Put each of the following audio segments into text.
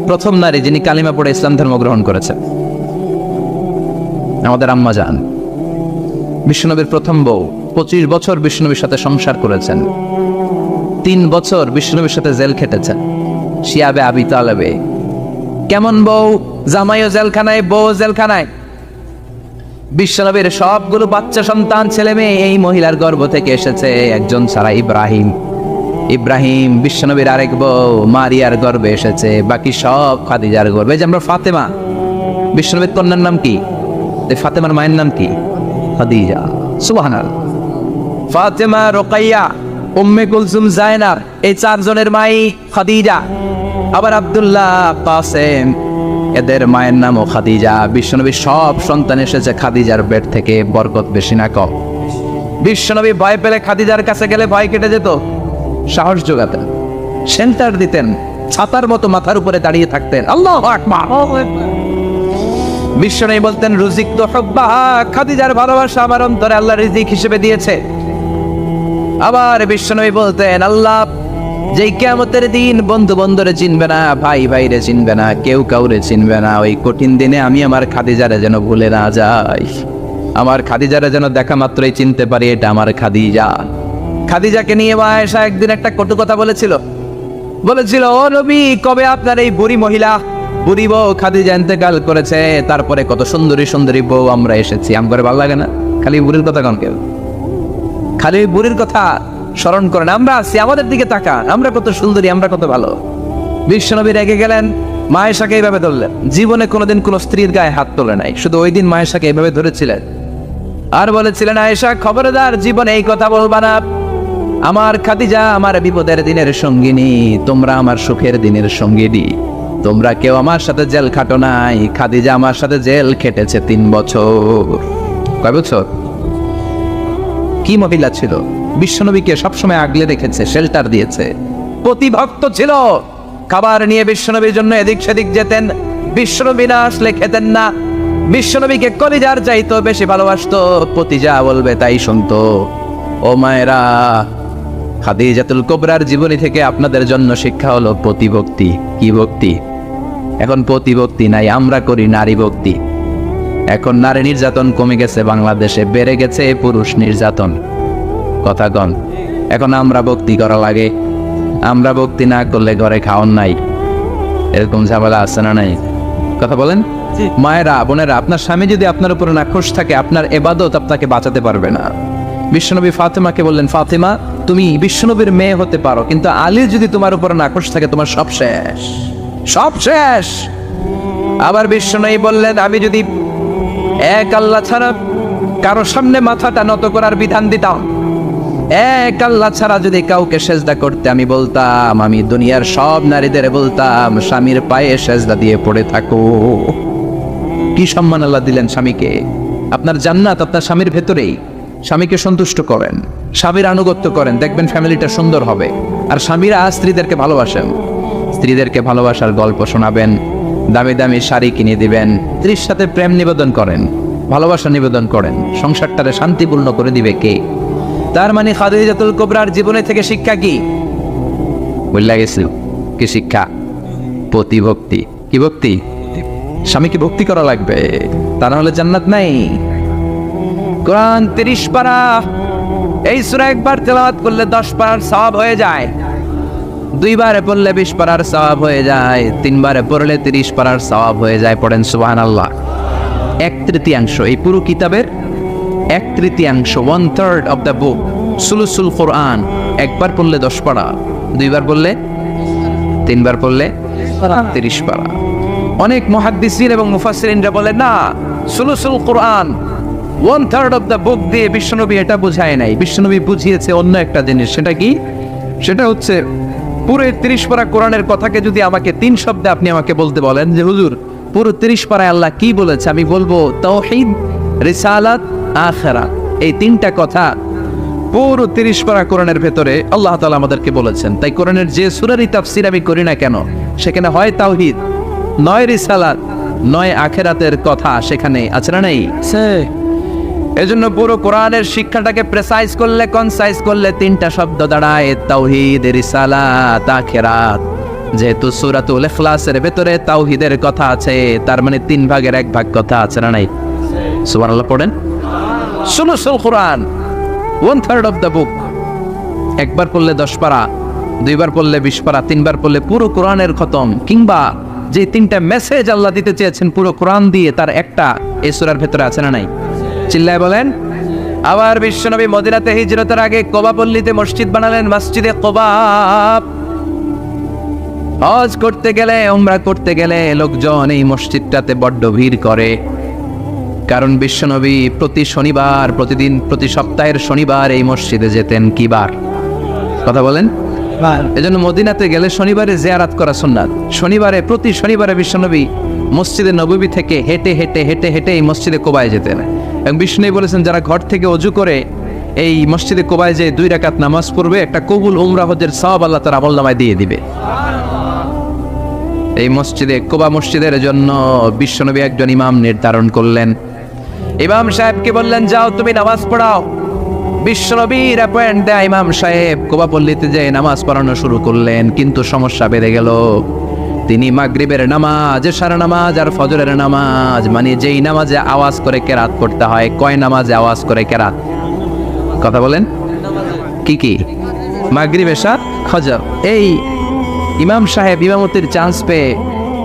প্রথম নারী যিনি কালিমা পড়ে ইসলাম ধর্ম গ্রহণ করেছেন আমাদের আম্মা জান। বিশ্বনবীর প্রথম বউ 25 বছর বিশ্বনবীর সাথে সংসার করেছেন, 3 বছর বিশ্বনবীর সাথে জেল খেটেছেন শিয়াবে আবি তালেবে। কেমন বউ? জামাইও জেলখানায়, বউ জেলখানায়। বিশ্বনবীর সবগুলো বাচ্চা সন্তান ছেলে মেয়ে এই মহিলার গর্ভ থেকে এসেছে, একজন ছাড়া ইব্রাহিম। ইব্রাহিম বিশ্বনবীর আরেক বউ মারিয়ার গর্ভে এসেছে, বাকি সব খাদিজার গর্ভে। যে আমরা ফাতেমা, বিশ্বনবীর কন্যার নাম কি? ফাতেমার মায়ের নাম কি? খাদিজা। সুবহানাল্লাহ। ফাতেমা, রোকাইয়া, উম্মে কুলসুম, জায়নাব, এই 4 জনের মাই খাদিজা। আবার আব্দুল্লাহ, কাসেম, এদের মায়ের নামও খাদিজা। বিশ্বনবীর সব সন্তান এসেছে খাদিজার পেট থেকে। বরকত বেশি না কম? বিশ্বনবী ভয় পেলে খাদিজার কাছে গেলে ভয় কেটে যেত, সাহস যোগাতেন, সেন্টার দিতেন, ছাতার মতো মাথার উপরে দাঁড়িয়ে থাকতেন। আল্লাহু আকবার। বিশ্বনবী বলতেন, রুজিক তো হুব্বাহা, খাদিজার ভালোবাসা আমার অন্তরে আল্লাহ রিজিক হিসেবে দিয়েছে। আবার বিশ্বনবী বলতেন, আল্লাহ যেই কিয়ামতের দিন বন্ধু বন্ধুরে চিনবে না, ভাই ভাইরে চিনবে না, কেউ কাউরে চিনবে না, ওই কঠিন দিনে আমি আমার খাদিজারে যেন ভুলে না যাই, আমার খাদিজারে যেন দেখা মাত্রই চিনতে পারি এটা আমার খাদিজা। খাদিজাকে নিয়ে আয়েশা একদিন একটা কটু কথা বলেছিল, ও নবী, কবে আপনার এই বুড়ি মহিলা, বুড়ি বউ খাদিজা ইন্তেকাল করেছে, তারপরে কত সুন্দরী সুন্দরী বউ আমরা এসেছি, আমার ভালো লাগে না? খালি বুড়ির কথা কন কেউ? খালি বুড়ির কথা স্মরণ করেন। আমরা আছি, আমাদের দিকে তাকান, আমরা কত সুন্দরী, আমরা কত ভালো। বিশ্বনবী রেগে গেলেন, মায়েশাকে এইভাবে ধরলেন। জীবনে কোনোদিন কোনো স্ত্রীর গায়ে হাত তোলে নাই, শুধু ওই দিন মায়েশাকে এইভাবে ধরেছিলেন আর বলেছিলেন, আয়েশা খবরদার, জীবনে এই কথা বলবা না। আমার খাদিজা আমার বিপদের দিনের সঙ্গিনী, তোমরা আমার সুখের দিনের সঙ্গিনী। তোমরা কেউ আমার সাথে জেল খাটো নাই, খাদিজা আমার সাথে জেল খেটেছে 3 বছর। কয় বছর? কি মহিলা ছিল! বিশ্বনবীকে সবসময় আগলে রেখেছে, শেল্টার দিয়েছে, প্রতিভক্ত ছিল। খাবার নিয়ে বিশ্বনবীর জন্য এদিক সেদিক যেতেন, বিশ্বনবী না আসলে খেতেন না। বিশ্বনবীকে কলিজার চাইতো বেশি ভালোবাসতো, পতি যা বলবে তাই শুনতো। ও মায়েরা, খাদিজাতুল কুবরার জীবনী থেকে আপনাদের জন্য শিক্ষা হলো প্রতিভক্তি। কি ভক্তি? এখন প্রতিভক্তি নাই, আমরা করি নারী ভক্তি। এখন নারী নির্যাতন কমে গেছে বাংলাদেশে, বেড়ে গেছে পুরুষ নির্যাতন। কথা কন। এখন আমরা ভক্তি করা লাগে, আমরা ভক্তি না করলে ঘরে খাওয়ান নাই, এরকম ঝামেলা আছে না নাই? কথা বলেন। মায়েরা, বোনেরা, আপনার স্বামী যদি আপনার উপরে নাখোশ থাকে, আপনার ইবাদত আপনাকে বাঁচাতে পারবে না। বিশ্বনবী ফাতেমাকে বললেন, ফাতেমা তুমি বিশ্বনবীর মেয়ে হতে পারো, কিন্তু আলী যদি তোমার উপরে নাখোশ থাকে, তোমার সব শেষ, সব শেষ। আবার বিশ্বনবী বললেন, আমি যদি এক আল্লাহ ছাড়া কারো সামনে মাথাটা নত করার বিধান দিতাম, এক আল্লাহ ছাড়া যদি কাউকে সেজদা করতে আমি বলতাম, আমি দুনিয়ার সব নারীদের বলতাম স্বামীর পায়ে সেজদা দিয়ে পড়ে থাকো। কি সম্মান আল্লাহ দিলেন স্বামীকে! আপনার জান্নাত আপনার স্বামীর ভেতরেই। স্বামীকে সন্তুষ্ট করেন, স্বামীর আনুগত্য করেন, দেখবেন ফ্যামিলিটা সুন্দর হবে। আর স্বামীরা স্ত্রীদেরকে ভালোবাসেন, স্ত্রীদেরকে ভালোবাসার গল্প শোনাবেন, দামি দামি শাড়ি কিনে দিবেন, স্ত্রীর সাথে প্রেম নিবেদন করেন, ভালোবাসা নিবেদন করেন, সংসারটারে শান্তিপূর্ণ করে দিবে কে? তার মানে খাদিজাতুল কুবরার জীবনে থেকে শিক্ষা কি? বললা গেছিল কি শিক্ষা? প্রতিভক্তি। কি ভক্তি? স্বামীকে ভক্তি করা লাগবে, তা না হলে জান্নাত নাই। কোরআন 30 পারা, এই সূরা একবার তেলাওয়াত করলে 10 পারার সওয়াব হয়ে যায়, 2 বারে পড়লে 20 পারার সওয়াব হয়ে যায়, 3 বারে পড়লে 30 পারার সওয়াব হয়ে যায়। পড়েন সুবহানাল্লাহ। 1/3 এই পুরো কিতাবের 1/3, 1/3 অফ দ্য বুক, সুলুসুল কোরআন। একবার পড়লে 10 পারা, 2 বার পড়লে, 3 বার পড়লে 30 পারা। অনেক মুহাদ্দিসিন এবং মুফাসসিরিনরা বলেন না, সুলুসুল কোরআন 1/3 অফ দ্য বুক দিয়ে বিশ্বনবী এটা বুঝায় নাই। বিশ্বনবী বুঝিয়েছে অন্য একটা জিনিস। সেটা কি? সেটা হচ্ছে পুরো 30 পারা কোরআনের কথাকে যদি আমাকে 3 শব্দে আপনি আমাকে বলতে বলেন যে হুজুর পুরো 30 পারায় আল্লাহ কি বলেছে, আমি বলবো তাওহীদ, রিসালাত, আখিরাত। এই 3টা কথা পুরো 30 পারা কোরআনের ভেতরে আল্লাহ তাআলা আমাদেরকে বলেছেন। তাই কোরআনের যে সূরারই তাফসীর আমি করি না কেন, সেখানে হয় তাওহীদ, নয় রিসালাত, নয় আখিরাতের কথা সেখানে আছে না নাই? এজন্য পুরো কোরআনের শিক্ষাটাকে প্রেসাইজ করলে, কনসাইজ করলে 3টা শব্দ দাঁড়ায়, তাওহীদ, রিসালাত, আখিরাত। যেহেতু সূরাতুল ইখলাসের ভেতরে তাওহীদের কথা আছে, তার মানে 3 ভাগের 1 ভাগ কথা আছে না নাই? সুবহানাল্লাহ পড়েন। সুলুসুল কোরআন, 1/3 অফ দ্য বুক। একবার পড়লে 10 পারা, দুইবার পড়লে 20 পারা, তিনবার পড়লে পুরো কোরআনের খতম। কিংবা যে 3টা মেসেজ আল্লাহ দিতে চেয়েছেন পুরো কোরআন দিয়ে, তার একটা এই সূরার ভেতরে আছে না নাই? চিল্লায় বলেন। আবার বিশ্বনবী মদিনাতে হিজরতের আগে কোবা পল্লীতে মসজিদ বানালেন, মসজিদে কোবা। হজ করতে গেলে, উমরা করতে গেলে লোকজন এই মসজিদটাতে বড্ড ভিড় করে। কারণ বিশ্বনবী প্রতি শনিবার, প্রতিদিন, প্রতি সপ্তাহের শনিবার এই মসজিদে যেতেন। কি বার? কথা বলেন। এজন্য মদিনাতে গেলে শনিবারে জিয়ারাত করা সুন্নাত। শনিবারে, প্রতি শনিবারে বিশ্বনবী মসজিদে নববী থেকে হেঁটে হেঁটে হেঁটে হেঁটে এই মসজিদে কোবায় যেতেন। এবং বিশ্বনবী বলেছেন, যারা ঘর থেকে অজু করে এই মসজিদে কোবায় যে 2 রাকাত নামাজ পড়বে, একটা কবুল উমরা হজের সওয়াব আল্লাহ তার আমলনামায় দিয়ে দিবে। এই মসজিদে, কোবা মসজিদের জন্য বিশ্বনবী একজন ইমাম নির্ধারণ করলেন। ইমাম সাহেবকে বললেন, যাও তুমি নামাজ পড়াও। বিশ্বনবীর অ্যাপয়েন্ট দেয়া ইমাম সাহেব কোবা পল্লীতে যে নামাজ পড়ানো শুরু করলেন। কিন্তু সমস্যা বেড়ে গেল। তিনি মাগরিবের নামাজ, এশার নামাজ আর ফজরের নামাজ, মানে যেই নামাজে আওয়াজ করে কেরাত করতে হয়, কয় নামাজে আওয়াজ করে কেরাত? কথা বলেন। কি কি? মাগরিব, এশা, ফজর। এই ইমাম সাহেব ইমামতির চান্স পেয়ে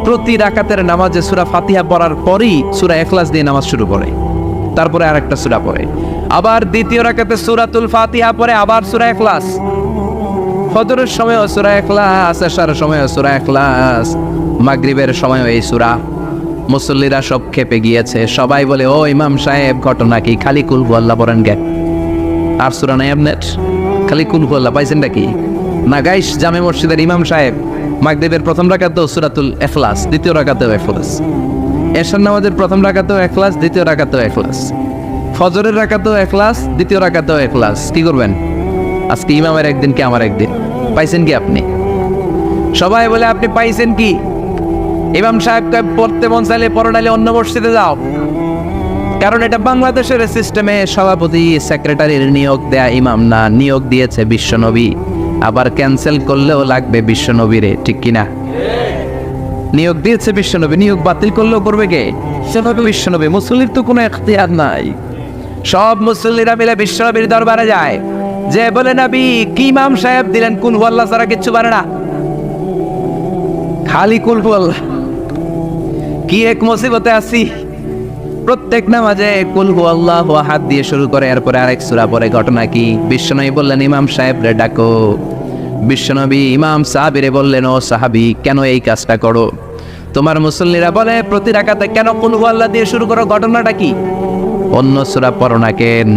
প্রতি রাকাতের নামাজে সূরা ফাতিহা পড়ার পরই সূরা ইখলাস দিয়ে নামাজ শুরু করে, তারপরে আরেকটা সূরা পড়ে, আবার দ্বিতীয় রাকাতে সূরাতুল ফাতিহা পড়ে, আবার সূরা ইখলাস। ফজরের সময়ও সূরা ইখলাস, এশার সময়ও সূরা ইখলাস, মাগরিবের সময়ও এই সূরা। মুসল্লিরা সব খেপে গিয়েছে। সবাই বলে, ও ইমাম সাহেব, ঘটনা কি? খালি কুল হুয়াল্লাহ পড়েন গে? আর সূরা নাই আপনার? খালি কুল হুয়াল্লাহ পাইছেন নাকি? না গাইস, জামে মসজিদের ইমাম সাহেব মাগরিবের প্রথম রাকাতেও সূরাতুল ইখলাস, দ্বিতীয় রাকাতেও ইখলাস। এশার নামাজের প্রথম রাকাতেও ইখলাস, দ্বিতীয় রাকাতেও ইখলাস। ফজরের রাকাতেও ইখলাস, দ্বিতীয় রাকাতেও ইখলাস। কি করবেন? আজকে ইমামের একদিন কি আমার একদিন? পাইছেন কি আপনি? সবাই বলে, আপনি পাইছেন কি? ইমাম সাহেবকে পড়তে মন চাইলে পড়ো, নাইলে অন্য মসজিদে যাও। কারণ এটা বাংলাদেশের সিস্টেমে সভাপতি সেক্রেটারির নিয়োগ দেয়া ইমাম না, নিয়োগ দিয়েছে বিশ্বনবী। আবার ক্যান্সেল করলেও লাগবে বিশ্বনবীরে, ঠিক কিনা? নিয়োগ দিয়েছে বিশ্বনবী, নিয়োগ বাতিল করলেও করবে কে? সেভাবে বিশ্বনবী। মুসল্লির তো কোনো এখতিয়ার নাই। সব মুসল্লিরা মিলে বিশ্বনবীর দরবারে যায়, যে বলে, নবী কি ইমাম সাহেব দিলেন, কুল হুয়াল্লাহ ছাড়া কিচ্ছু পারে না, খালি কুল হুয়াল্লাহ। কি এক মুসিবতে আছি। প্রত্যেক নামাজে কুল হুয়াল্লাহু আহাদ দিয়ে শুরু করে, এরপরে আরেক সূরা পড়ে। ঘটনা কি? বিশ্বনবী বললেন, ইমাম সাহেব রে ডাকো। বিশ্বনবী ইমাম সাহাবীরে বললেন, ও সাহাবী, কেন এই কাজটা করো? তোমার মুসল্লিরা বলে প্রতি রাকাতে কেন কুল হুয়াল্লাহ দিয়ে শুরু করো, ঘটনাটা কি? অন্য সূরা পড়ো না কেন?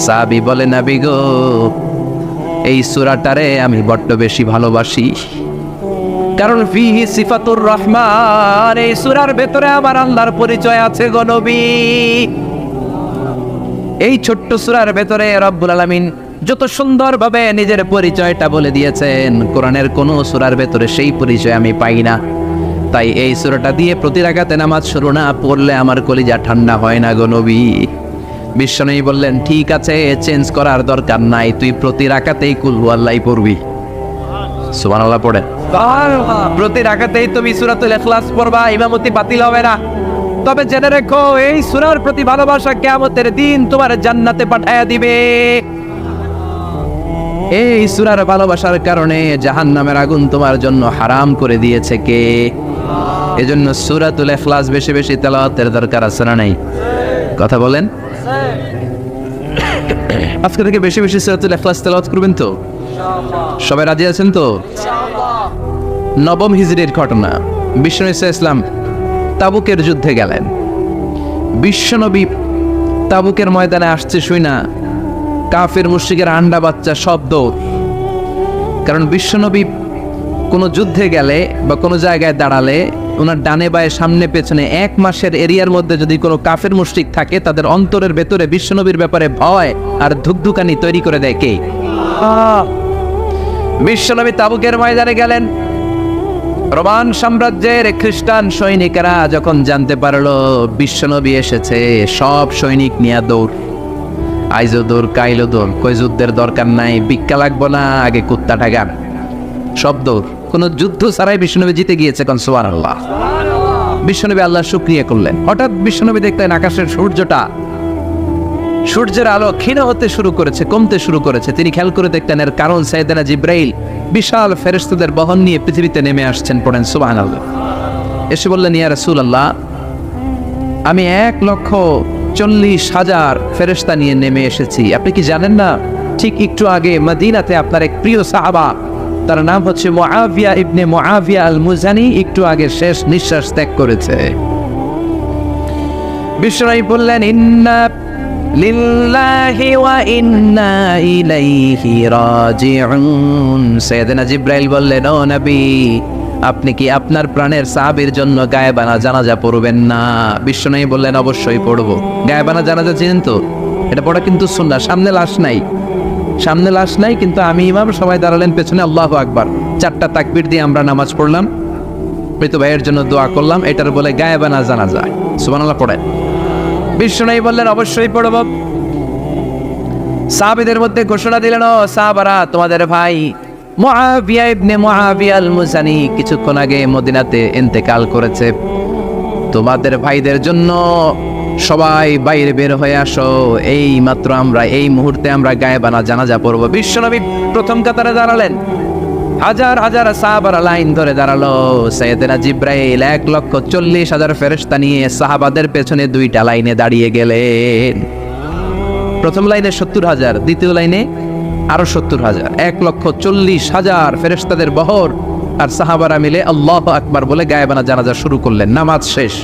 সাহাবী বলে, নবী গো, এই সূরাটারে আমি বড্ড বেশি ভালোবাসি, কারণ ফিহি সিফাতুর রহমান, এই সূরার ভেতরে আমার আল্লাহর পরিচয় আছে গো নবী। এই ছোট্ট সূরার ভেতরে রব্বুল আলামিন যত সুন্দরভাবে নিজের পরিচয়টা বলে দিয়েছেন, কোরআনের কোন সূরার ভেতরে সেই পরিচয় আমি পাই না। তাই এই সূরাটা দিয়ে প্রতি রাকাতে নামাজ শুরু না পড়লে আমার কলিজা ঠান্ডা হয় না গো নবী। বিশ্বনবী বললেন, ঠিক আছে, চেঞ্জ করার দরকার নাই, তুই প্রতি রাকাতেই কুল হুয়াল্লাহ পড়বি। সুবহানাল্লাহ পড়েন। প্রতি রাকাতেই তুমি সূরাতুল ইখলাস পড়বা, ইমামতি বাতিল হবে না। তবে জেনে রেখো, এই সূরার প্রতি ভালোবাসা কিয়ামতের দিন তোমার জান্নাতে পাঠায়া দিবে। এই সূরার ভালোবাসার কারণে জাহান্নামের আগুন তোমার জন্য হারাম করে দিয়েছে কে? এজন্য সূরাতুল ইখলাস বেশি বেশি তেলাওয়াতের দরকার আছে না নাই? কথা বলেন। আজকে থেকে বেশি বেশি সূরাতুল ইখলাস তেলাওয়াত করবেন তো? সবাই রাজি আছেন তো? নবম হিজরির ঘটনা। বিশ্বনবী ইসলাম তাবুকের যুদ্ধে গেলেন। বিশ্বনবী তাবুকের ময়দানে আসছে শুই না কাফের মুশরিকের আন্ডা বাচ্চা সব দৌড়। কারণ বিশ্বনবী কোনো যুদ্ধে গেলে বা কোনো জায়গায় দাঁড়ালে ওনার ডানে বায়ে সামনে পেছনে 1 মাসের এরিয়ার মধ্যে যদি কোনো কাফের মুশরিক থাকে, তাদের অন্তরের ভেতরে বিশ্বনবীর ব্যাপারে ভয় আর ধুকধুকানি তৈরি করে দেয় কে? বিশ্বনবী তাবুকের ময়দানে গেলেন। রোমান সাম্রাজ্যের খ্রিস্টান সৈনিকেরা যখন জানতে পারলো বিশ্বনবী এসেছে, সব সৈনিক নিয়ে দৌড়। আইজো দৌড়, কাইলো দৌড়, কই যুদ্ধের দরকার নাই, ভিক্ষা লাগবো না, আগে কুত্তা ঠাগান, সব দৌড়। কোনো যুদ্ধ ছাড়াই বিশ্বনবী জিতে গিয়েছে, কোন সুবহানাল্লাহ। বিশ্বনবী আল্লাহ শুকরিয়া করলেন। হঠাৎ বিশ্বনবী দেখলেন আকাশের সূর্যের আলো ক্ষীণ হতে শুরু করেছে, কমতে শুরু করেছে। তিনি খেয়াল করে দেখলেন এর কারণ সাইয়েদনা জিব্রাইল বিশাল ফেরেশতাদের বহন নিয়ে পৃথিবীতে নেমে আসছেন। পড়েন সুবহানাল্লাহ। এসে বললেন, ইয়া রাসূলুল্লাহ, আমি 1,40,000 ফেরেশতা নিয়ে নেমে এসেছি। আপনি কি জানেন না, ঠিক একটু আগে মদিনাতে আপনার এক প্রিয় সাহাবা, তার নাম হচ্ছে মুআবিয়া ইবনে মুআবিয়া আল মুজানি, একটু আগে শেষ নিঃশ্বাস ত্যাগ করেছে। বিশ্বনবী বললেন, ইন্না লিল্লাহি ওয়া ইন্না ইলাইহি রাজিউন। সাইয়েদনা জিব্রাইল বললেন, ও নবী, আপনি কি আপনার প্রাণের সাহাবীর জন্য গায়েবানা জানাজা পড়বেন না? বিশ্বনবী বললেন, অবশ্যই পড়ব। গায়েবানা জানাজা চিনেন তো? এটা পড়া কিন্তু সুন্নাহ। সামনে লাশ নাই, কিন্তু আমি ইমাম, সবাই দাঁড়ালেন পেছনে, আল্লাহু আকবার, 4টা তাকবীর দিয়ে আমরা নামাজ পড়লাম, মৃত ভাইয়ের জন্য দোয়া করলাম, এটার বলে গায়েবানা জানাজা। সুবহানাল্লাহ পড়েন। বিশ্বনবী বললেন, অবশ্যই পড়ব। সাহাবীদের মধ্যে ঘোষণা দিলেন, ও সাহাবারা, তোমাদের ভাই মুআবিয়া ইবনে মুআবিয়া আল মুজানি কিছুক্ষণ আগে মদিনাতে ইন্তেকাল করেছে। তোমাদের ভাইদের জন্য সবাই বাইরে বের হয়ে আসো, এই মাত্র আমরা এই মুহূর্তে আমরা গায়েবানা জানাজা পড়ব। বিশ্বনবী প্রথম কাতারে দাঁড়ালেন, হাজার হাজার সাহাবারা লাইন ধরে দাঁড়ালো। সাইয়েদনা জিব্রাইল 1,40,000 ফেরেশতা নিয়ে সাহাবাদের পেছনে 2টা লাইনে দাঁড়িয়ে গেলেন। প্রথম লাইনে 70,000, দ্বিতীয় লাইনে আরো 70,000, 1,40,000 ফেরেশতাদের বহর। আর সাহাবারা মিলে আল্লাহু আকবার বলে গায়েবানা জানাজা শুরু করলেন। নামাজ শেষ।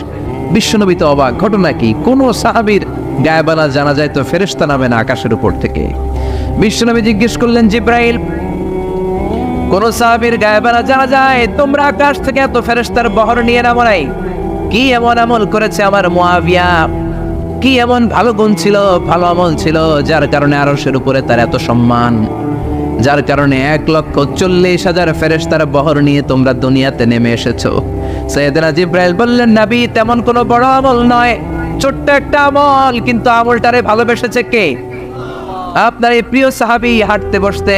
বিশ্বনবী তো অবাক, ঘটনা কি? কোন সাহাবীর গায়েবানা জানাজায় তো ফেরেশতা নামে না আকাশের উপর থেকে। বিশ্বনবী জিজ্ঞেস করলেন, জিব্রাইল, কোন সাহাবীর গায়েবানা জানাজায় তোমরা আকাশ থেকে এত ফেরেশতার বহর নিয়ে নামো নাই? কি এমন আমল করেছে আমার মুআবিয়া? কি এমন ভালো গুণ ছিল, ভালো আমল ছিল, যার কারণে আরশের উপরে তার এত সম্মান, যার কারণে 1,40,000 ফেরেশতার বহর নিয়ে তোমরা দুনিয়াতে নেমে এসেছো? সাইয়েদনা জিব্রাইল বললেন, নবী, তেমন কোনো বড় আমল নয়, ছোট্ট একটা আমল, কিন্তু আমলটারে ভালোবেসেছে কে? আপনার এই প্রিয় সাহাবী হাঁটতে বসতে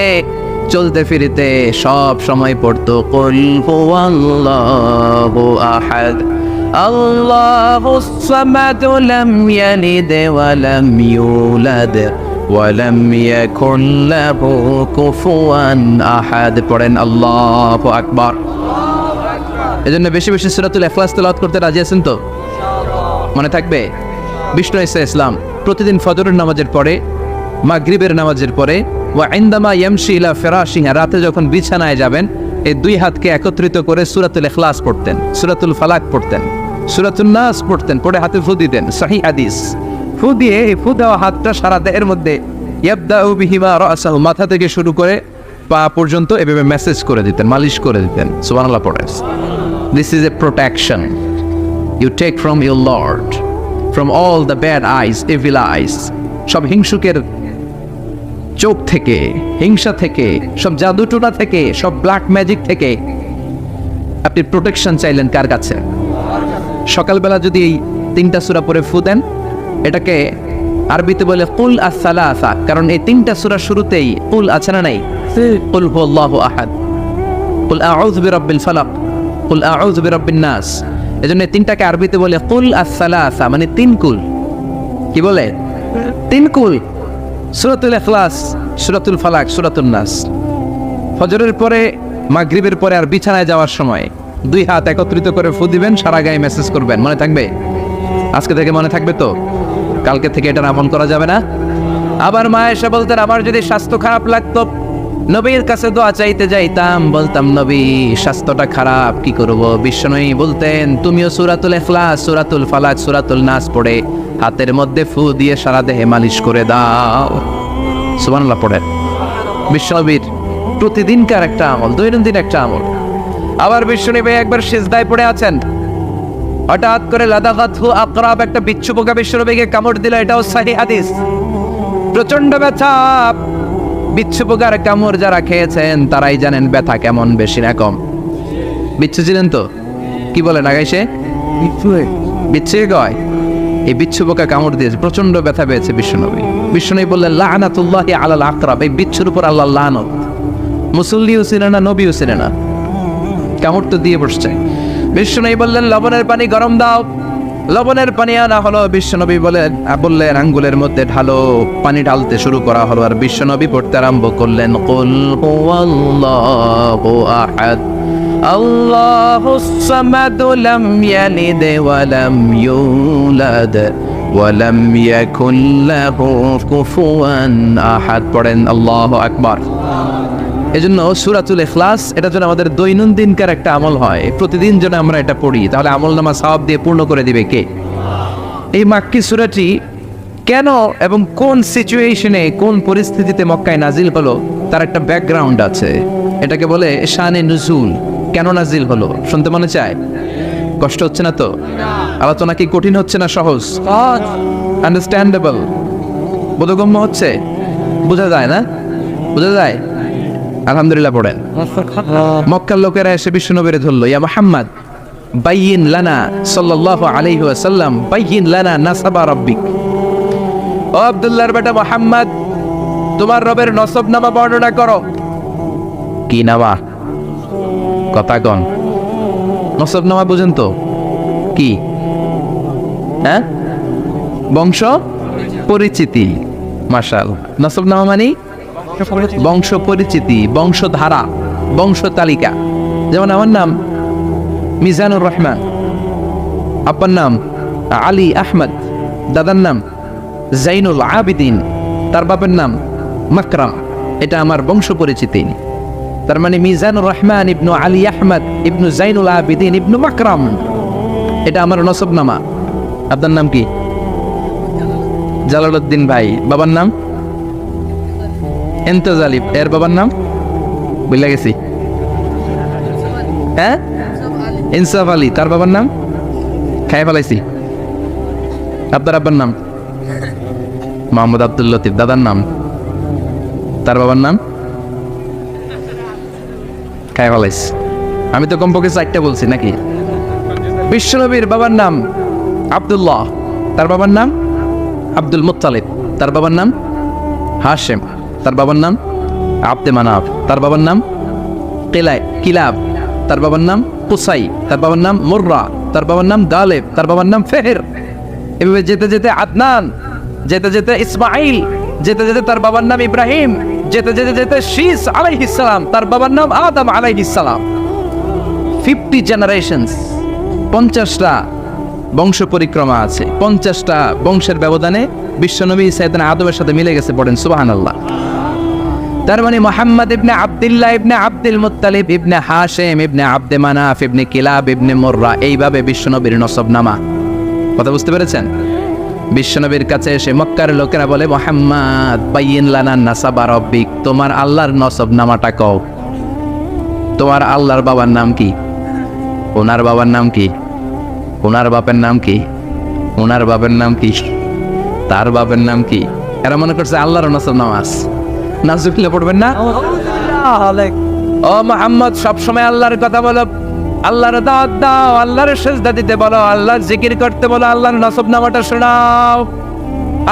চলতে ফিরিতে সব সময় পড়তো, কুল হুয়াল্লাহু আহাদ আল্লাহুস সামাদ লাম ইয়ালিদ ওয়া লাম ইউলাদ ওয়া লাম ইয়াকুল লাহু কুফুয়ান আহাদ। পড়েন আল্লাহু আকবার। এজন্য বেশি বেশি সূরাতুল ইখলাস তেলাওয়াত করতে রাজি আছেন তো? মনে থাকবে? বিষ্ণু ঈসা ইসলাম প্রতিদিন ফজরের নামাজের পরে, মাগরিবের নামাজের পরে, ওয়া ইনদামা ইয়ামশি ইলা ফিরাশিহি, রাতে যখন বিছানায় যাবেন, এই 2 হাতকে একত্রিত করে সূরাতুল ইখলাস পড়তেন, সূরাতুল ফালাক পড়তেন, সূরাতুন নাস পড়তেন, পড়ে হাতে ফু দিতেন। সহিহ হাদিস। ফু দিয়ে এই ফু দেওয়া হাতটা সারা দেহের মধ্যে ইয়াবদাউ বিহিমা রাসাহু, মাথা থেকে শুরু করে পা পর্যন্ত এভাবে মেসেজ করে দিতেন, মালিশ করে দিতেন। সুবহানাল্লাহ পড়েন। This is a protection you take from your Lord, from all the bad eyes, evil eyes, সব হিংসুকের চোখ থেকে, হিংসা থেকে, সব জাদুটোনা থেকে, সব ব্ল্যাক ম্যাজিক থেকে আপনি প্রোটেকশন চাইলেন কার কাছে? সকালবেলা যদি এই 3টা সূরা পড়ে ফু দেন, এটাকে আরবিতে বলে কুল আস-সালাসা, কারণ এই 3টা সূরা শুরুতেই কুল আছে না নাই? কুল হুয়াল্লাহু আহাদ, কুল আউযু বিরাব্বিল ফালাক, কুল আউযু বিরাব্বিন নাস। এজন্য এই 3টাকে আরবিতে বলে কুল আস-সালাসা, মানে 3 কুল। কি বলে? 3 কুল। সূরাতুল ইখলাস, সূরাতুল ফালাক, সূরাতুন নাস। ফজরের পরে, মাগরিবের পরে আর বিছানায় যাওয়ার সময় 2 হাত একত্রিত করে ফু দিবেন, সারা গায়ে মেসেজ করবেন। মনে থাকবে? আজকে থেকে মনে থাকবে তো? কালকে থেকে এটা আমল করা যাবে না? আবার মা এসে বলতেন, আমার যদি স্বাস্থ্য খারাপ লাগতো, নবীর কাছে দোয়া চাইতে যাইতাম, বলতাম, নবী স্বাস্থ্যটা খারাপ, কি করব? বিশ্বনবী বলতেন, তুমিও সূরাতুল ইখলাস, সূরাতুল ফালাক, সূরাতুল নাস পড়ে হাতের মধ্যে ফু দিয়ে সারা দেহে মালিশ করে দাও। সুবহানাল্লাহ পড়েন। বিশ্বনবীর প্রতিদিনকার একটা আমল, দৈনন্দিন একটা আমল। আবার বিশ্বনবী একবার সিজদায় পড়ে আছেন, হঠাৎ করে লাদাগাতহু আকরাব, একটা বিচ্ছু পোকা বিশ্বনবীকে কামড় দিল। এটাও সহিহ হাদিস। প্রচন্ড ব্যথা। বিচ্ছু পোকার কামড় যারা খেয়েছেন তারাই জানেন ব্যথা কেমন, বেশি না কম। বিচ্ছু ছিলেন তো? কি বলেন আগাইছে? বিচ্ছু কয়। এই বিচ্ছু পোকা কামড় দিয়েছে, প্রচন্ড ব্যথা পেয়েছে বিশ্বনবী। বিশ্বনবী বললেন, লাআনাতুল্লাহি আলাল আকরাব, এই বিচ্ছুর উপর আল্লাহর লানত। মুসল্লিও ছিলেন না, নবীও ছিলেন না। কামড় তো দিয়ে বসছে। বিশ্বনবী বললেন লবণের পানি গরম দাও। লবণের পানি আনা হলো, বিশ্বনবী বললেন আঙ্গুলের মধ্যে ঢালো। পানি ঢালতে শুরু করা হলো, আর বিশ্বনবী পড়তে আরম্ভ করলেন কুল হুয়াল্লাহু আহাদ আল্লাহুস সামাদ লাম ইয়ালিদ ওয়া লাম ইউলাদ ওয়া লাম ইয়াকুল লাহু কুফুয়ান আহাদ। পড়েন আল্লাহু আকবার। এজন্য সূরাতুল ইখলাস এটা যেন আমাদের দৈনন্দিনকার একটা আমল হয়, প্রতিদিন যেন আমরা এটা পড়ি, তাহলে আমলনামা সওয়াব দিয়ে পূর্ণ করে দিবে কে? এই মাক্কি সূরাটি কেন এবং কোন সিচুয়েশনে, কোন পরিস্থিতিতে মক্কায় নাজিল হলো তার একটা ব্যাকগ্রাউন্ড আছে। এটাকে বলে শানে নুজুল। কেন নাজিল হলো শুনতে মনে চায়? কষ্ট হচ্ছে না তো? আলোচনা কি কঠিন হচ্ছে না সহজ? আন্ডারস্ট্যান্ডেবল, বোধগম্য হচ্ছে? বোঝা যায় না? বোঝা যায়? আলহামদুলিল্লাহ পড়েন। মক্কার লোকেরা এসে বিশ্বনবীরে ধরলো, ইয়া মুহাম্মদ বাইয়িন লানা সাল্লাল্লাহু আলাইহি ওয়াসাল্লাম বাইয়িন লানা নাসাবা রাব্বিক। ও আব্দুল্লাহর বেটা মুহাম্মদ, তোমার রবের নসবনামা বর্ণনা করো। কি নামা? কথা কন। নসবনামা বুঝেন তো কি? হ্যাঁ, বংশ পরিচিতি। মাশাআল্লাহ। নসবনামা মানে বংশ পরিচিতি, বংশধারা, বংশ তালিকা। যেমন আমার নাম মিজানুর রহমান, আব্বার নাম আলী আহমদ, দাদার নাম জাইনুল আবিদিন, তার বাপের নাম মাকরাম। এটা আমার বংশ পরিচিতি। তার মানে মিজানুর রহমান ইবনু আলী আহমদ ইবনু জাইনুল আবিদিন ইবনু মাকরাম, এটা আমার নসবনামা। আপনার নাম কি? জালালউদ্দিন ভাই। বাবার নাম এন্তেজালিব। এর বাবার নাম বুঝলা গেছি। হ্যাঁ, ইনসাফ আলী। তার বাবার নাম খাই ফেলাইছি। আপনার আব্বার নাম মোহাম্মদ আব্দুল লতিফ। দাদার নাম, তার বাবার নাম খাই ফেলাইছি। আমি তো কমপক্ষে 4টা বলছি নাকি? বিশ্বনবীর বাবার নাম আব্দুল্লাহ, তার বাবার নাম আব্দুল মুত্তালিব, তার বাবার নাম হাশেম, তার বাবার নাম আব্দে মানাফ, তার বাবার নাম কিলাব, তার বাবার নাম কুসাই, তার বাবার নাম মুররা, তার বাবার নাম গালেব, তার বাবার নাম ফেহের। এভাবে যেতে যেতে আদনান, যেতে যেতে ইসমাইল, যেতে যেতে তার বাবার নাম ইব্রাহিম, যেতে যেতে যেতে শীস আলাইহিস সালাম, তার বাবার নাম আদম আলাইহিস সালাম। 50 জেনারেশনস, 50টা বংশ পরিক্রমা আছে। 50টা বংশের ব্যবধানে বিশ্বনবী সাইয়েদনা আদমের সাথে মিলে গেছে। পড়েন সুবহানাল্লাহ। তার মানে মুহাম্মদ ইবনে আব্দুল্লাহ ইবনে আব্দুল মুত্তালিব ইবনে হাশেম ইবনে আব্দে মানাফ ইবনে কিলাব ইবনে মুররা, এইভাবে বিশ্বনবীর নসবনামা। কথা বুঝতে পেরেছেন? বিশ্বনবীর কাছে এসে মক্কার লোকেরা বলে, মুহাম্মদ বাইয়িন লানা নাসাবা রাব্বিক, তোমার আল্লাহর নসবনামাটা কও। তোমার আল্লাহর বাবার নাম কি? ওনার বাবার নাম কি? ওনার বাপের নাম কি? ওনার বাপের নাম কি? তার বাপের নাম কি? এরা মনে করছে আল্লাহর নসবনামা আছে। নাজুকিলে পড়বেন না? ও মুহাম্মদ, সবসময় আল্লাহর কথা বলো, আল্লাহর দাওয়াত দাও, আল্লাহর সিজদা দিতে বলো, আল্লাহর জিকির করতে বলো, আল্লাহর নসবনামাটা শোনাও।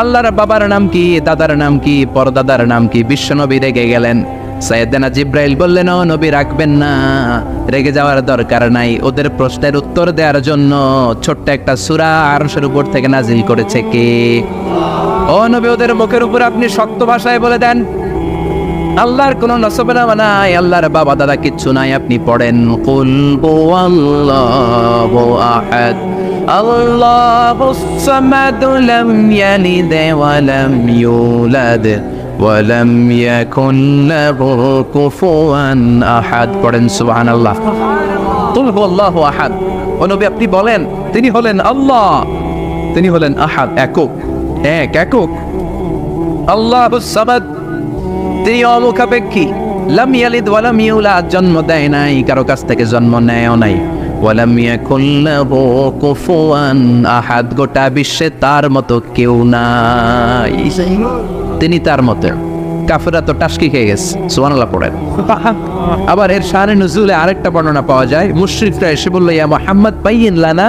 আল্লাহর বাবার নাম কি? দাদার নাম কি? পরদাদার নাম কি? বিশ্বনবী রেগে গেলেন। সাইয়েদনা জিব্রাইল বললেন, ও নবী রাখবেন না, রেগে যাওয়ার দরকার নাই। ওদের প্রশ্নের উত্তর দেওয়ার জন্য ছোট্ট একটা সূরা আরশের উপর থেকে নাজিল করেছে কে? ও নবী, ওদের মুখের উপর আপনি শক্ত ভাষায় বলে দেন, আল্লাহর কোনো নসবনামা নাই, আল্লাহর বাবা দাদা কিচ্ছু নাই। আপনি পড়েন কুল হুয়াল্লাহু আহাদ আল্লাহুস সামাদ লাম ইয়ালিদ ওয়া লাম ইউলাদ ওয়া লাম ইয়াকুন লাহু কুফুয়ান আহাদ। পড়েন সুবহানাল্লাহ। কুল হুয়াল্লাহু আহাদ। ও নবী, আপনি বলেন তিনি হলেন আল্লাহ, তিনি হলেন আহাদ, একক, একক। আল্লাহুস সামাদ, তিনি অমুখাপেক্ষী। লাম ইয়ালিদ ওয়া লাম ইউলাদ, জন্ম দেয় নাই, কারো কাছ থেকে জন্ম নেয়ও নাই। ওয়া লাম ইয়াকুল লাহু কুফুয়ান আহাদ, গোটা বিশ্বে তার মতো কেউ নাই, তিনি তার মতো। কাফেররা তো টাসকি খেয়ে গেছে। সুবহানাল্লাহ পড়েন। আবার এর শানে নুজুলে আরেকটা বর্ণনা পাওয়া যায়। মুশরিকরা এসে বলল, ইয়া মুহাম্মদ বাইয়িন লানা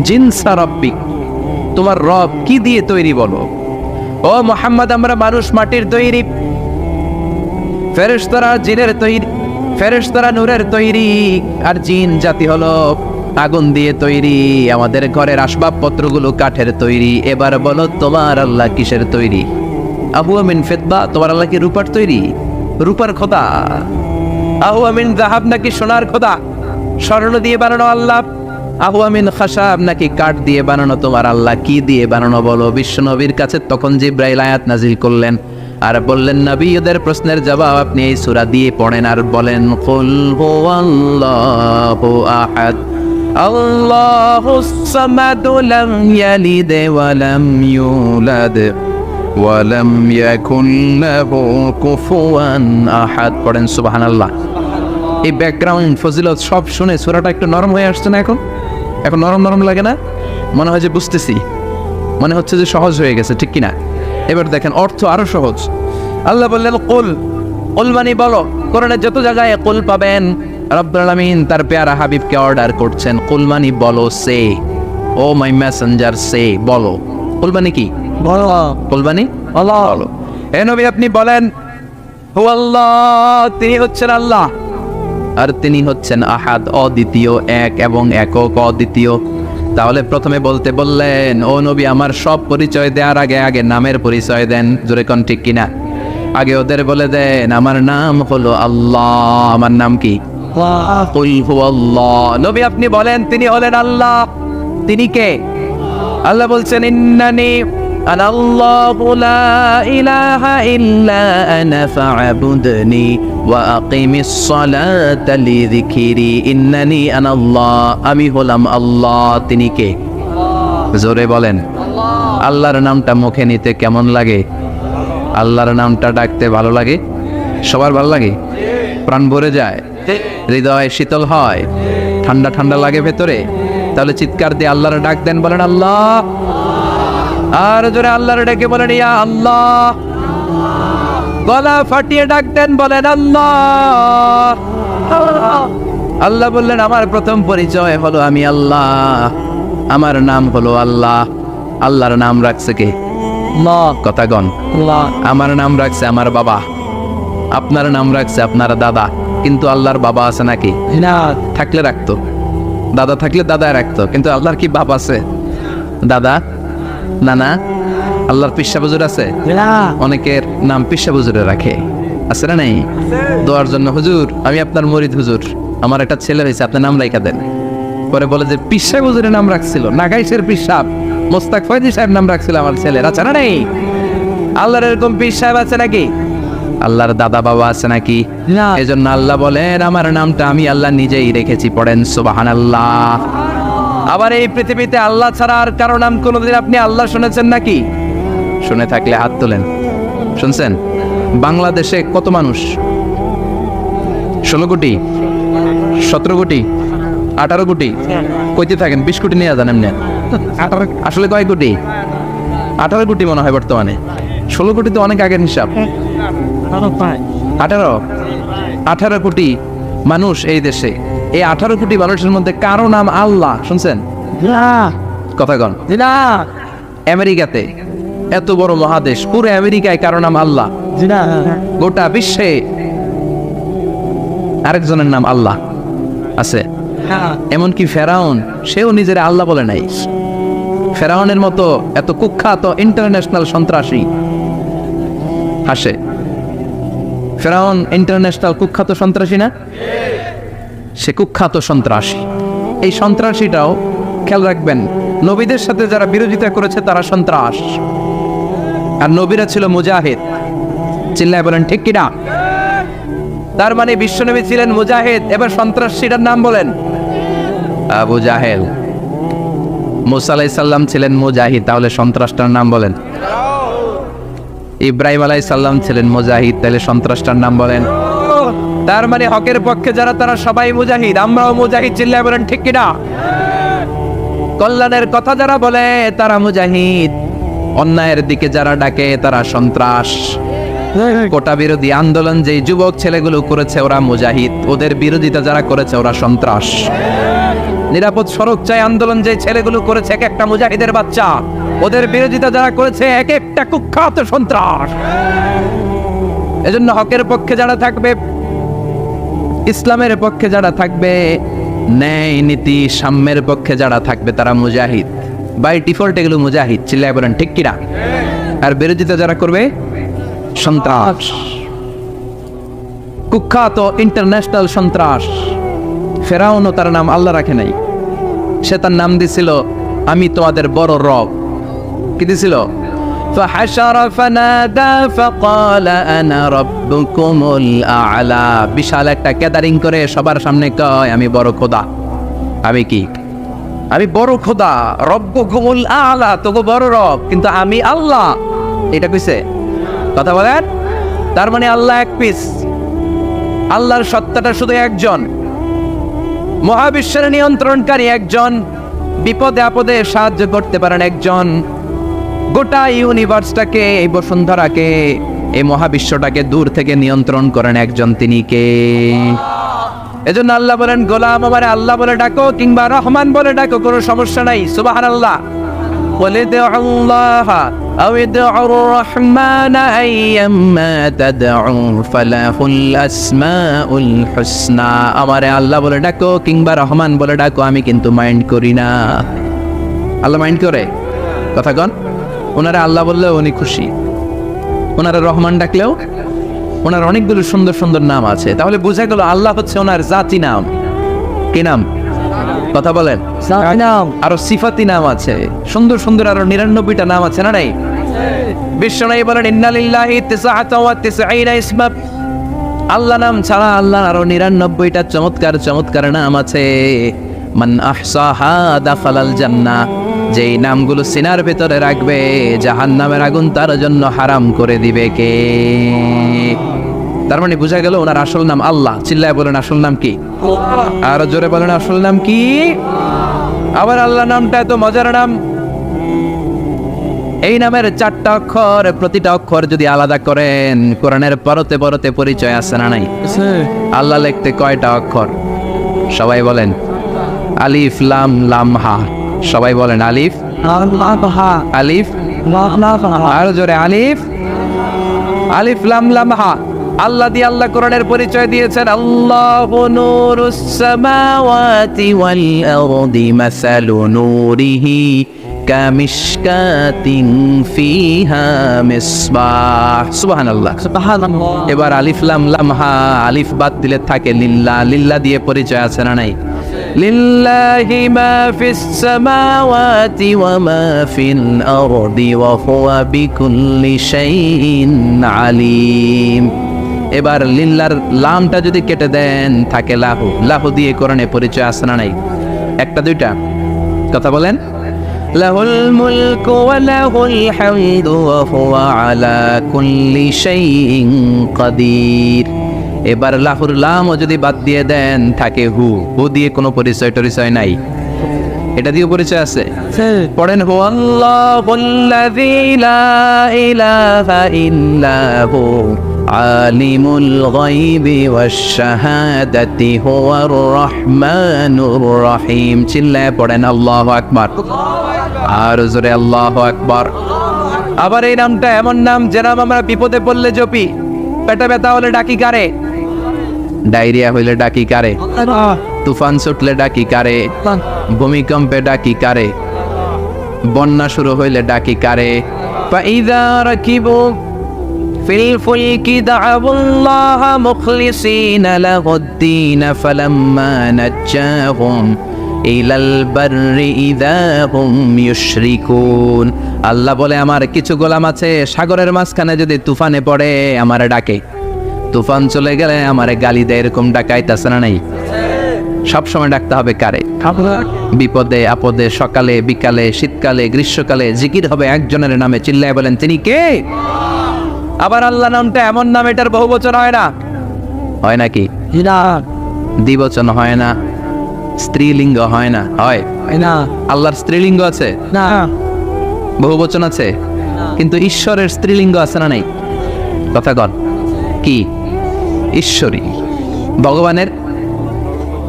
জিনসা রাব্বিক, তোমার রব কি দিয়ে তৈরি বলো। ও মুহাম্মদ, আমরা মানুষ মাটির তৈরি, ফেরেশতারা জিনের তৈরি, ফেরেশতারা নূরের তৈরি, আর জিন জাতি হলো আগুন দিয়ে তৈরি। আমাদের ঘরের আসবাবপত্রগুলো কাঠের তৈরি। এবার বলো তোমার আল্লাহ কিসের তৈরি? আহুয়া মিন ফিদ্দা, তোমার আল্লাহ কি রূপার তৈরি? রূপার খোদা? আহুয়া মিন যাহাব, নাকি সোনার খোদা? স্বর্ণ দিয়ে বানানো আল্লাহ? আহুয়া মিন খাশাব, নাকি কাঠ দিয়ে বানানো তোমার আল্লাহ? কি দিয়ে বানানো বলো? বিশ্ব নবীর কাছে তখন জিব্রাইল আয়াত নাজিল করলেন আর বললেন, নবী ওদের প্রশ্নের জবাব আপনি এই সূরা দিয়ে পড়েন আর বলেন, কুল হুয়াল্লাহু আহাদ আল্লাহুস সামাদ লাম ইয়ালিদ ওয়া লাম ইউলাদ ওয়া লাম ইয়াকুল লাহু কুফুয়ান আহাদ। পড়েন সুবহানাল্লাহ। এই ব্যাকগ্রাউন্ড ফজিলত সব শুনে সূরাটা একটু নরম হয়ে আসছে না? এখন নরম নরম লাগে না? মনে হয় যে বুঝতেছি, মনে হচ্ছে যে সহজ হয়ে গেছে, ঠিক কিনা? এবার দেখেন অর্থ আরো সহজ। আল্লাহ বললেন কুল, কুল মানে বলো। কোরআনের যত জায়গায় কুল পাবেন, রব্বুল আলামিন তার পেয়ারা হাবিবকে অর্ডার করছেন, কুল মানে বলো, সে ও মাই মেসেঞ্জার, সে বলো। কুল মানে কি? বলো। কুল মানে আল্লাহ, বলো। হে নবী আপনি বলেন, হুয়াল্লাহ, তিনি হচ্ছেন আল্লাহ, আর তিনি হচ্ছেন আহাদ, অদ্বিতীয়, এক এবং একক, অদ্বিতীয়। তাহলে প্রথমে বলতে বললেন, ও নবী আমার সব পরিচয় দেওয়ার আগে আগে নামের পরিচয় দেন। জোরে কোন ঠিক কিনা? আগে ওদের বলে দেন আমার নাম হলো আল্লাহ। আমার নাম কি? কুল হুয়াল্লাহ। নবী আপনি বলেন তিনি হলেন আল্লাহ। তিনি কে? আল্লাহ বলছেন, ইন্নানি আনাল্লাহু লা ইলাহা ইল্লা আনা ফা'বুদনি ওয়া আকিমিস সালাতা লিযিকরি। ইন্নানি আনাল্লাহ, আমি হলাম আল্লাহ। তিনি কে? জোরে বলেন। আল্লাহর নামটা মুখে নিতে কেমন লাগে? আল্লাহর নামটা ডাকতে ভালো লাগে? সবার ভালো লাগে? প্রাণ ভরে যায়, হৃদয় শীতল হয়, ঠান্ডা ঠান্ডা লাগে ভেতরে। তাহলে চিৎকার দিয়ে আল্লাহর ডাক দেন, বলেন আল্লাহ। আর জোরে আল্লাহর ডেকে বলেন ইয়া আল্লাহ। গলা ফাটিয়ে ডাক দেন, বলেন আল্লাহ। আল্লাহ বললেন আমার প্রথম পরিচয় হলো আমি আল্লাহ, আমার নাম হলো আল্লাহ। আল্লাহর নাম রাখছে কে? কথা গণ। আমার নাম রাখছে আমার বাবা, আপনার নাম রাখছে আপনার দাদা। কিন্তু আল্লাহর বাবা আছে নাকি? না। থাকলে রাখতো, দাদা থাকলে দাদা রাখতো। কিন্তু আল্লাহর কি বাপ আছে? দাদা, নানা? আল্লাহর পিসা বুজুর আছে? অনেকের নাম পিসা বুজুরে রাখে, আছে না নাই? দোয়ার জন্য, হুজুর আমি আপনার মুরিদ, হুজুর আমার একটা ছেলে হয়েছে, আপনার নাম রাখা দেন। পরে বলে যে পিসা বুজুরের নাম রাখছিল, নাগাইশের পিসাব মোস্তাক ফয়জি সাহেব নাম রাখছিল আমার ছেলের, আছে না নাই? আল্লাহর এরকম পীর সাহেব আছে নাকি? আল্লাহর দাদা বাবা আছে নাকি? এজন্য আল্লাহ বলেন আমার নামটা আমি আল্লাহ নিজেই রেখেছি। পড়েন সুবহানাল্লাহ। আবার এই পৃথিবীতে আল্লাহ ছাড়া আর কারো নাম কোনোদিন আপনি আল্লাহ শুনেছেন নাকি? শুনে থাকলে হাত তোলেন। শুনছেন? বাংলাদেশে কত মানুষ? 16 কোটি, 17 কোটি, 18 কোটি? কইতে থাকেন 20 কোটি নিয়ে যান এমনি। আসলে কয় কোটি? 18 কোটি মনে হয় বর্তমানে। 16 কোটি তো অনেক আগের হিসাব। 18 কোটি মানুষ এই দেশে। এই 18 কোটি মানুষের মধ্যে কারো নাম আল্লাহ শুনছেন? কথা কন। আমেরিকাতে, এত বড় মহাদেশ, পুরো আমেরিকায় কারো নাম আল্লাহ? গোটা বিশ্বে আরেকজনের নাম আল্লাহ আছে? এমনকি ফেরাউন, সেও নিজের আল্লাহ বলে নাই। ফেরাউনের মতো এত কুখ্যাত ইন্টারন্যাশনাল সন্ত্রাসী হাসে। ফেরাউন ইন্টারন্যাশনাল কুখ্যাত সন্ত্রাসী না? সে কুখ্যাত সন্ত্রাসী। এই সন্ত্রাসীটাও খেয়াল রাখবেন, নবীদের সাথে যারা বিরোধিতা করেছে তারা সন্ত্রাস, আর নবীরা ছিল মুজাহিদ। চিল্লায় বলেন ঠিক কিনা? তার মানে বিশ্বনবী ছিলেন মুজাহিদ। এবার সন্ত্রাসীটার নাম বলেন। আবু জাহেল। মুসা আলাইহিস সালাম ছিলেন মুজাহিদ, তাহলে সন্ত্রাসটার নাম বলেন। ইব্রাহিম আলাইহিস সালাম ছিলেন মুজাহিদ, তাহলে সন্ত্রাসটার নাম বলেন। তার মানে হকের পক্ষে যারা তারা সবাই মুজাহিদ, আমরাও মুজাহিদ। চিল্লায় বলেন ঠিক কিনা? কল্যাণের কথা যারা বলে তারা মুজাহিদ, অন্যায়ের দিকে যারা ডাকে তারা সন্ত্রাস। কোটা বিরোধী আন্দোলন যেই যুবক ছেলেগুলো করেছে ওরা মুজাহিদ, ওদের বিরোধিতা যারা করেছে ওরা সন্ত্রাস। নিরাপদ সড়ক চাই আন্দোলন যে ছেলেগুলো করেছে এক একটা মুজাহিদের বাচ্চা, ওদের বিরোধিতা যারা করেছে এক একটা কুখ্যাত সন্ত্রাস। এজন্য হকের পক্ষে যারা থাকবে ইসলামের পক্ষে যারা থাকবে, ন্যায় নীতি সাম্যের পক্ষে যারা থাকবে তারা মুজাহিদ। বাই ডিফল্ট এগুলো মুজাহিদ, চিল্লায় বলেন ঠিক কিনা? আর বিরোধিতা যারা করবে সন্ত্রাস, কুখ্যাত ইন্টারন্যাশনাল সন্ত্রাস। ফেরাউনও তার নাম আল্লাহ রাখে নাই, সে তার নাম দিছিল আমি তোমাদের বড় রব। কি দিছিল? فحشر فنادى فقال انا ربكم الاعلى। বিশাল একটা গ্যাদারিং করে সবার সামনে কয় আমি বড় খোদা। আমি কি? আমি বড় খোদা, রব্বুকুমুল আ'লা, তোগো বড় রব, কিন্তু আমি আল্লাহ। এটা কইছে? কথা বলেন। তার মানে আল্লাহ এক পিস, আল্লাহর সত্তাটা শুধু একজন, মহাবিশ্বের নিয়ন্ত্রণকারী একজন, বিপদে আপদে সাহায্য করতে পারেন একজন, গোটা ইউনিভার্সটাকে, এই বসুন্ধরাকে, এই মহাবিশ্বটাকে দূর থেকে নিয়ন্ত্রণ করেন একজন, তিনি কে? এজন্য আল্লাহ বলেন গোলাম আমারে আল্লাহ বলে ডাকো কিংবা রহমান বলে ডাকো, কোনো সমস্যা নাই। সুবহানাল্লাহ। বলে দে আল্লাহ আও ইদউর রহমান আইয়াম্মা তাদউ ফালাহুল আসমাউল হুসনা। আমারে আল্লাহ বলে ডাকো কিংবা রহমান বলে ডাকো, আমি কিন্তু মাইন্ড করি না। আল্লাহ মাইন্ড করে? কথা কন। ওনারা আল্লাহ বললেও উনি খুশি, ওনারা রহমান ডাকলেও ওনার অনেকগুলো সুন্দর সুন্দর নাম আছে। তাহলে বোঝা গেল আল্লাহ হচ্ছে ওনার জাতি নাম। কি নাম? কথা বলেন। আরো সিফাতি নাম আছে, সুন্দর সুন্দর আরো 99টা নাম আছে না নাই? বিশ্বনবী বলেন ইন্না লিল্লাহি 99 ইসমা। আল্লাহ নাম ছাড়া আল্লাহর আরো 99টা চমৎকার চমৎকার নাম আছে। মান আহসাহা দাখালাল জান্নাহ। যেই নামগুলো সিনার ভেতরে রাখবে জাহান্নামের আগুন তার জন্য হারাম করে দিবে কে? তার মানে বোঝা গেল ওনার আসল নাম আল্লাহ। চিল্লায় বলেন আসল নাম কি? আরো জোরে বলেন আসল নাম কি? আবার আল্লাহ নামটা এত মজার নাম, এই নামের 4টা অক্ষর, প্রতিটা অক্ষর যদি আলাদা করেন কোরআনের পরতে পরতে পরিচয় আছে না নাই? আল্লাহ লিখতে কয়টা অক্ষর? সবাই বলেন। আলিফ লাম লাম হা। সবাই বলেন আলিফ আলিফ, আরো জোরে আলিফ আলিফ লাম লাম হা। আল্লাহ দিয়ে আল্লাহ কোরআনের পরিচয় দিয়েছেন আল্লাহু নূরুস সামাওয়াতি ওয়াল আরদি মাসালু নূরিহি কামিশকাতিন ফিহা মিসবাহ। সুবহানাল্লাহ। এবার আলিফ লাম লাম হা, আলিফ বাদ দিলে থাকে লিল্লাহ। লিল্লাহ দিয়ে পরিচয় আছে না নাই? লিল্লাহি মা ফিস সামাওয়াতি ওয়া মা ফিল আরদি ওয়া হুয়া বিকুল্লি শাইইন আলিম। এবার লিল্লার লামটা যদি কেটে দেন থাকে লাহু। লাহু দিয়ে কোরআনে পরিচয় আছে না নাই? একটা দুইটা? কথা বলেন। লাহুল মুলকু ওয়া লাহুল হামদু ওয়া হুয়া আলা কুল্লি শাইইন কাদির। এবার লাহুর লামও যদি বাদ দিয়ে দেন থাকে হু। হু দিয়ে কোনো পরিচয় টরিচয় নাই, এটা দিয়ে পরিচয় আছে। পড়েন হু আল্লাহুল্লাযী লা ইলাহা ইল্লা হু আলিমুল গায়বি ওয়াশ শাহাদাতি হুয়ার রহমানুর রহিম। চিল্লায় পড়েন আল্লাহু আকবার। আর জোরে আল্লাহু আকবার। আবার এই নামটা এমন নাম যে নাম আমরা বিপদে পড়লে জপি। পেটে ব্যথা হলে ডাকি কারে? ডায়রিয়া হইলে ডাকি কারে? তুফান ছুটলে ডাকি কারে? ভূমিকম্পে ডাকি কারে? বন্যা শুরু হইলে ডাকি কারে? ফাইযা রাকিবু ফিল ফুলকি দা'উল্লাহা মুখলিসিনা লাহুদ-দীন ফালাম্মা নাজ্জাহুম ইলাল বাররি ইযা হুম ইউশরিকুন। আল্লাহ বলে আমার কিছু গোলাম আছে সাগরের মাঝখানে যদি তুফানে পড়ে আমারে ডাকে, তুফান চলে গেলে আমারে গালি দেয়। এরকম ডাকাইতাছে না নাই? সব সময় ডাকতে হবে কারে? বিপদে আপদে, সকালে বিকালে, শীতকালে গ্রীষ্মকালে জিকির হবে একজনের নামে। চিল্লায় বলেন তিনি কে? আবার আল্লাহ নামটা এমন নাম এটার বহুবচন হয় না। হয় নাকি? দ্বিবচন হয় না, স্ত্রীলিঙ্গ হয় না। হয় না? আল্লাহর স্ত্রীলিঙ্গ আছে না? বহুবচন আছে, কিন্তু ঈশ্বরের স্ত্রীলিঙ্গ আছে না নাই? কথা কন। কি? ঈশ্বরী। ভগবানের,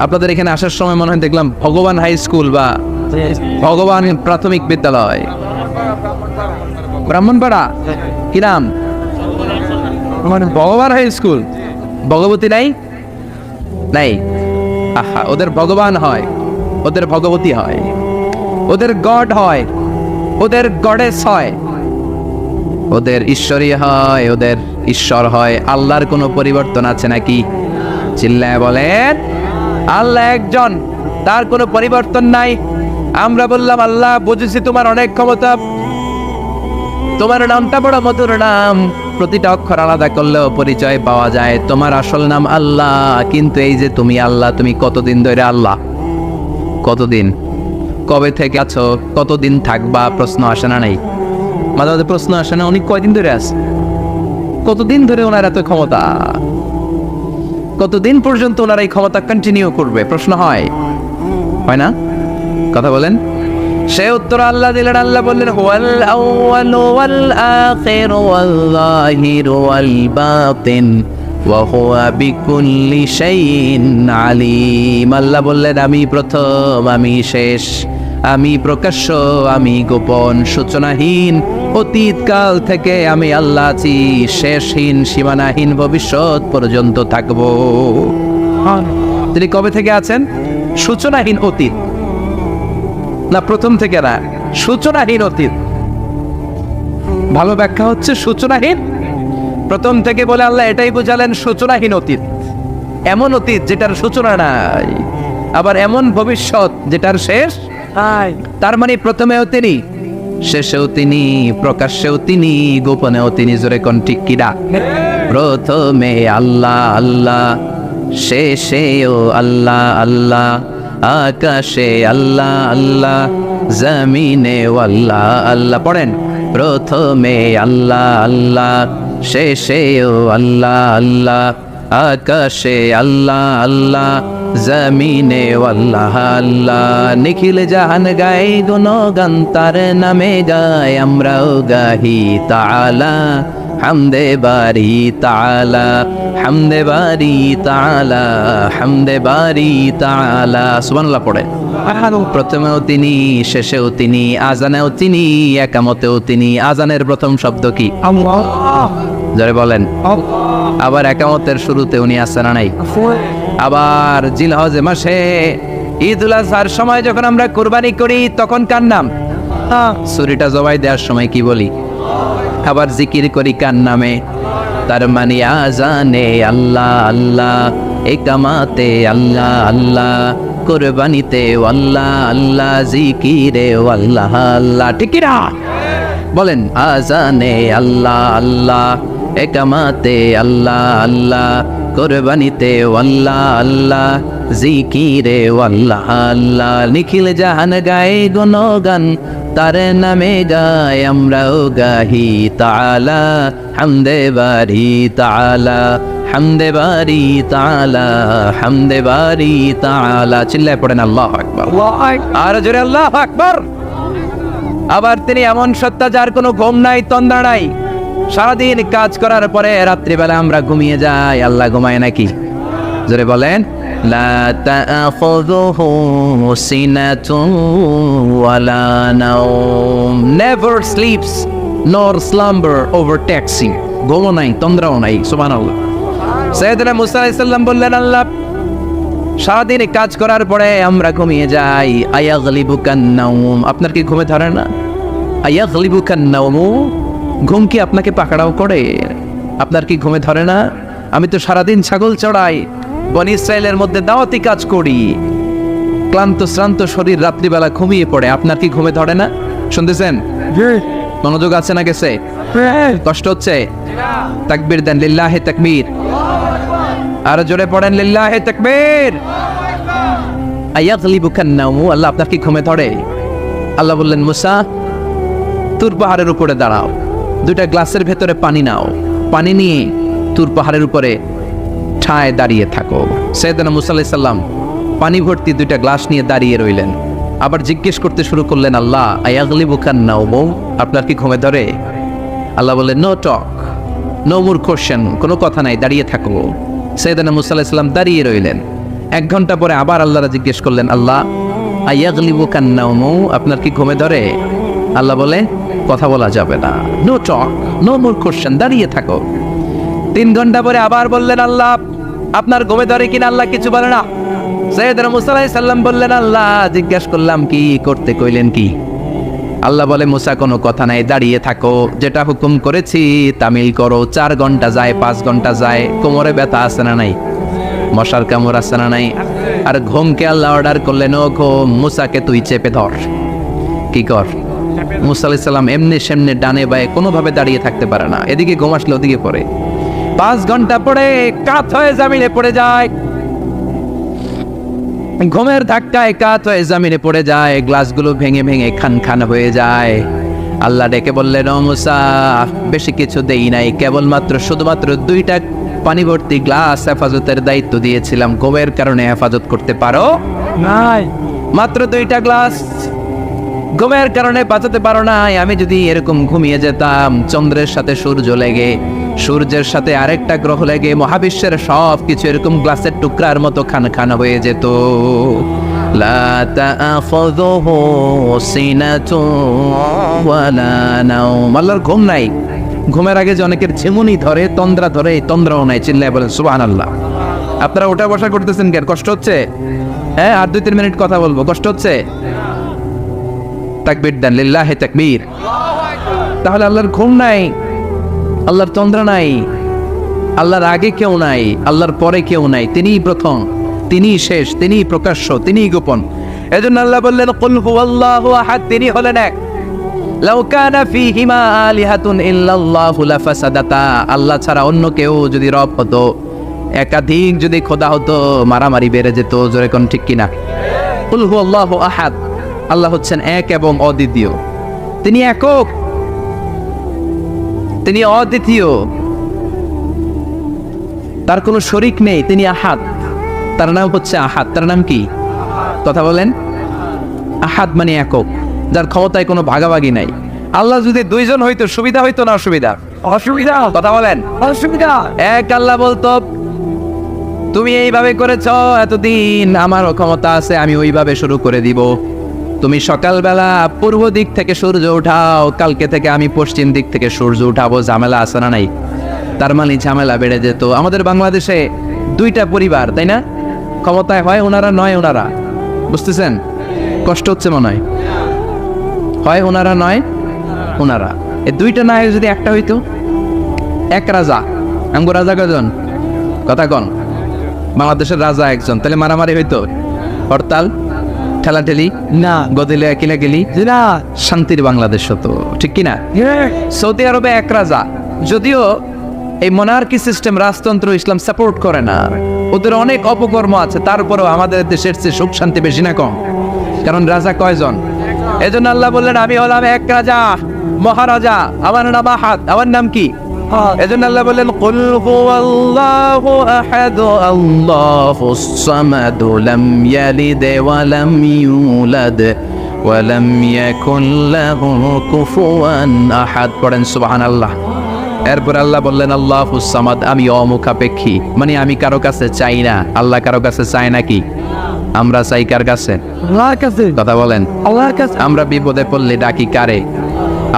আপনাদের এখানে আসার সময় মনে হয় দেখলাম ভগবান হাই স্কুল বা ভগবান প্রাথমিক বিদ্যালয়, ব্রাহ্মণপাড়া। কি নাম? ভগবান হাই স্কুল। ভগবতী নাই? নাই। আহা, ওদের ভগবান হয়, ওদের ভগবতী হয়, ওদের গড হয়, ওদের গডেস হয়, ওদের ঈশ্বরী হয়, ওদের ঈশ্বর হয়। আল্লাহর কোনো পরিবর্তন আছে নাকি? চিল্লায় বলেন, আল্লাহ একজন, তার কোনো পরিবর্তন নাই। আমরা বললাম আল্লাহ বুঝেছি তোমার অনেক ক্ষমতা, তোমার নামটা বড় মধুর নাম, প্রতিটা অক্ষর আলাদা করলেও পরিচয় পাওয়া যায়। তোমার আসল নাম আল্লাহ, কিন্তু এই যে তুমি আল্লাহ, তুমি কতদিন ধরে আল্লাহ? কতদিন? কবে থেকে আছো? কতদিন থাকবা? প্রশ্ন আসে না? নাই মাঝে মাঝে প্রশ্ন আসে না, উনি কয়দিন ধরে আছে? কতদিন ধরে ওনার এত ক্ষমতা? কতদিন পর্যন্ত ওনার এই ক্ষমতা কন্টিনিউ করবে? প্রশ্ন হয় না? কথা বলেন। সে উত্তর আল্লাহ দিলেন। আল্লাহ বললেন, হুয়াল আউয়ালু ওয়াল আখিরু ওয়াল যাহিরু ওয়াল বাতিন ওয়া হুয়া বিকুল্লি শাইইন আলিম। আল্লাহ বললেন, আমি প্রথম, আমি শেষ, আমি প্রকাশ্য, আমি গোপন, সূচনাহীন, অতীতকাল থেকে আমি আল্লাহ আছি, শেষহীন, সীমানাহীন, ভবিষ্যৎ পর্যন্ত থাকবো। তিনি কবে থেকে আছেন? সূচনাহীন অতীত না, প্রথম থেকে না, সূচনাহীন অতীত। ভালো ব্যাখ্যা হচ্ছে সূচনাহীন প্রথম থেকে বলে আল্লাহ এটাই বুঝালেন, সূচনাহীন অতীত, এমন অতীত যেটার সূচনা নাই, আবার এমন ভবিষ্যৎ যেটার শেষ নাই। তার মানে প্রথমেও তিনি, শেষেও তিনি, প্রকাশ্যেও তিনি, গোপনেও তিনি। জোরে কোন ঠিক কিনা? প্রথমে আল্লাহ আল্লাহ, শেষেও আল্লাহ আল্লাহ, আকাশে আল্লাহ আল্লাহ, জমিনে আল্লাহ আল্লাহ। পড়েন, প্রথমে আল্লাহ আল্লাহ, শেষেও আল্লাহ আল্লাহ, আকাশে আল্লাহ আল্লাহ, জমিনে আল্লাহ আল্লাহ। নিখিল জাহান গায় গুণগান, তার নামে গায় আমরাও গাহি তাআলা, হামদে বারি তাআলা, হামদে বারি তাআলা, হামদে বারি তাআলা। সুবহানাল্লাহ পড়ে। প্রথমেও তিনি, শেষেও তিনি, আজানেও তিনি, একামতেও তিনি। আজানের প্রথম শব্দ কি? আল্লাহ। জোরে বলেন। আবার একামতের শুরুতে উনি আছেন না নাই? আবার জিলহজ মাসে ঈদুল আজহার সময় যখন আমরা কুরবানি করি, তখন কার নাম? ছুরিটা জবাই দেওয়ার সময় কি বলি? আবার জিকির করি কার নামে? তার মানে আজানে আল্লাহ আল্লাহ, একামাতে আল্লাহ আল্লাহ, কুরবানিতে আল্লাহ আল্লাহ, জিকিরে আল্লাহ আল্লাহ। ঠিক কি না? বলেন, আজানে আল্লাহ আল্লাহ, একামাতে আল্লাহ আল্লাহ, কুরবানিতে আল্লাহ আল্লাহ, জিকিরে আল্লাহ আল্লাহ। নিখিল জাহান গায়ে গুণগান, তার নামে গায় আমরাও গাহি তাআলা, হামদে বারি তাআলা, হামদে বারি তাআলা, হামদে বারি তাআলা। চিল্লায় পড়েন আল্লাহু আকবার। আর জোরে আল্লাহু আকবার। আবার তিনি এমন সত্তা যার কোনো ঘুম নাই, তন্দ্রা নাই। সারাদিন কাজ করার পরে রাত্রিবেলা আমরা ঘুমিয়ে যাই, আল্লাহ ঘুমায় নাকি? জোরে বলেন। লা তাআখুযুহু সিনাতুন ওয়ালা নাওম, নেভার স্লিপস নর স্লাম্বার ওভারটেকস হিম। ঘুমও নাই, তন্দ্রাও নাই। সুবহানাল্লাহ। সাইয়েদনা মুসা আলাইহিস সালাম বললেন, আল্লাহ সারাদিন কাজ করার পরে আমরা ঘুমিয়ে যাই, আয়াগলিবুকান নাওম, আপনার কি ঘুমে ধরে না? আয়াগলিবুকান নাওম, ঘুম কি আপনাকে পাকড়াও করে? আপনার কি ঘুমে ধরে না? আমি তো সারাদিন ছাগল চড়াই, বনি ইসরায়েলের মধ্যে দাওয়াতি কাজ করি, ক্লান্ত শ্রান্ত শরীর রাত্রিবেলা ঘুমিয়ে পড়ে, আপনার কি ঘুমে ধরে না? শুনতেছেন? মনোযোগ আছে না গেছে? কষ্ট হচ্ছে? তাকবীর দেন, লিল্লাহি তাকবীর। আর জোরে পড়েন, লিল্লাহি তাকবীর। আয়াগলিবুকান নাওম, আল্লাহ আপনার কি ঘুমে ধরে? আল্লাহ বললেন, মুসা তুর পাহাড়ের উপরে দাঁড়াও, দুইটা গ্লাসের ভেতরে পানি নাও, পানি নিয়ে তুর পাহাড়ের উপরে ঠায় দাঁড়িয়ে থাকো। সাইয়েদনা মুসা আলাইহিস সালাম পানি ভর্তি দুইটা গ্লাস নিয়ে দাঁড়িয়ে রইলেন। আবার জিজ্ঞেস করতে শুরু করলেন, আল্লাহ আয়াগলিবুকান নাওম, আপনার কি ঘুমে ধরে? আল্লাহ বললেন, no talk, no more question, কোনো কথা নাই, দাঁড়িয়ে থাকো। সাইয়েদনা মুসা আলাইহিস সালাম দাঁড়িয়ে রইলেন। 1 ঘন্টা পরে আবার আল্লাহরা জিজ্ঞেস করলেন, আল্লাহ আয়াগলিবুকান নাওম, আপনার কি ঘুমে ধরে? আল্লাহ বলে, কথা বলা যাবে না, no talk, no more question, দাঁড়িয়ে থাকো। 3 ঘন্টা পরে আবার বললেন, আল্লাহ আপনার ঘুমে ধরে কিনা আল্লাহ কিছু বলে না। সাইয়েদনা মুসা আলাইহিস সালাম বললেন, আল্লাহ জিজ্ঞেস করলাম কি করতে কইলেন কি? আল্লাহ বলে, মুসা কোনো কথা নাই, দাঁড়িয়ে থাকো, যেটা হুকুম করেছি তামিল করো। 4 ঘন্টা যায়, 5 ঘন্টা যায়, কোমরে ব্যথা আছে না নাই, মশার কামড় আছে না নাই, আর ঘুমকে আল্লাহ অর্ডার করলেন, ও ঘুম মুসাকে তুই চেপে ধর, কি কর। মুসা আলাইহিস সালাম এমনি সেমনি ডানে বায়ে কোনোভাবে দাঁড়িয়ে থাকতে পারে না, এদিকে ঘুম আসলে ওদিকে পড়ে। 5 ঘন্টা পরে কাত হয়ে জমিনে পড়ে যায়, ঘুমের ধাক্কায় কাত হয়ে জমিনে পড়ে যায়, গ্লাসগুলো ভেঙে ভেঙে খান খান হয়ে যায়। আল্লাহ ডেকে বললেন, ও মুসা, বেশি কিছু দেই নাই, কেবলমাত্র শুধুমাত্র 2টা পানি ভর্তি গ্লাস হেফাজতের দায়িত্ব দিয়েছিলাম, ঘুমের কারণে হেফাজত করতে পারো নাই, মাত্র 2টা গ্লাস, ঘুমের কারণে বাঁচাতে পারো নাই। আমি যদি এরকম ঘুমিয়ে যেতাম, চন্দ্রের সাথে সূর্য লেগে, সূর্যের সাথে আরেকটা গ্রহ লেগে, মহাবিশ্বের সব কিছু এরকম গ্লাসের টুকরার মতো খান খান হয়ে যেত। লা তাআখুযুহু সিনাতুন ওয়ালা নাওম, আল্লাহর ঘুম নাই। ঘুমের আগে যে অনেকের ঝিমুনি ধরে, তন্দ্রা ধরে, এই তন্দ্রাও নাই। চিল্লায় বলেন সুবহানাল্লাহ। আপনারা ওঠা বসা করতেছেন কেন? কষ্ট হচ্ছে? হ্যাঁ, আর 2-3 মিনিট কথা বলবো, কষ্ট হচ্ছে? তাকবীর দেন, লিল্লাহি তাকবীর। তাহলে আল্লাহর ঘুম নাই, আল্লাহর তন্দ্রা নাই, আল্লাহর আগে কেউ নাই, আল্লাহর পরে কেউ নাই, তিনিই প্রথম, তিনিই শেষ, তিনিই প্রকাশ্য, তিনিই গোপন। এজন্য আল্লাহ বললেন, কুল হুয়াল্লাহু আহাদ, তিনি হলেন এক। লাউ কানা ফীহিমা আলিহাতুন ইল্লাল্লাহু লাফাসাদাতা, আল্লাহ ছাড়া অন্য কেউ যদি রব হতো, একাধিক যদি খোদা হতো, মারামারি বেড়ে যেত। জোরে কোন ঠিক কিনা? কুল হুয়াল্লাহু আহাদ, আল্লাহ হচ্ছেন এক এবং অদ্বিতীয়, তিনি একক, তিনি অদ্বিতীয়, তার কোনো শরীক নেই, তিনি আহাদ, তার নাম হচ্ছে আহাদ। তার নাম কি? কথা বলেন। আহাদ মানে একক, যার ক্ষমতায় কোনো ভাগাভাগি নাই। আল্লাহ যদি 2 জন হইতো সুবিধা হইতো না অসুবিধা? অসুবিধা। কথা বলেন। অসুবিধা। এক আল্লাহ বলতো, তুমি এইভাবে করেছ এতদিন, আমারও ক্ষমতা আছে, আমি ওইভাবে শুরু করে দিব। তুমি সকালবেলা পূর্ব দিক থেকে সূর্য উঠাও, কালকে থেকে আমি পশ্চিম দিক থেকে সূর্য উঠাবো। ঝামেলা আছে না নাই? তার মানে ঝামেলা বেড়ে যেত। আমাদের বাংলাদেশে 2টা পরিবার, তাই না? ক্ষমতায় হয় ওনারা, নয় ওনারা। বুঝতেছেন? কষ্ট হচ্ছে মনে হয়। হয় ওনারা, নয় ওনারা। এই 2টা না যদি একটা হইতো, এক রাজা। আমগো রাজা কয়জন? কথা কন। বাংলাদেশের রাজা একজন, তাহলে মারামারি হইতো, হরতাল, ঠেলাঠেলি না, গদিলে কিলাকিলি না, শান্তির বাংলাদেশ হতো, ঠিক কিনা? সৌদি আরবে এক রাজা, যদিও এই মনার্কি সিস্টেম, রাজতন্ত্র ইসলাম সাপোর্ট করে না, ওদের অনেক অপকর্ম আছে, তারপরেও আমাদের দেশের চেয়ে সুখ শান্তি বেশি না কম? কারণ রাজা কয়জন? এজন্য আল্লাহ বললেন, আমি হলাম এক রাজা, মহারাজা, আমার নাম আহাদ। আমার নাম কি? এজন্য আল্লাহ বললেন, কুল হুয়াল্লাহু আহাদ আল্লাহুস সামাদ লাম ইয়ালিদ ওয়া লাম ইউলাদ ওয়া লাম ইয়াকুল লাহু কুফুয়ান আহাদ। পড়েন সুবহানাল্লাহ। এরপর আল্লাহ বললেন, আল্লাহুস সামাদ, আমি অমুখাপেক্ষী, মানে আমি কারো কাছে চাই না। আল্লাহ কারো কাছে চায় নাকি? আমরা চাই কার কাছে? আল্লাহর কাছে। কথা বলেন। আল্লাহর কাছে। আমরা বিপদে পড়লে ডাকি কারে?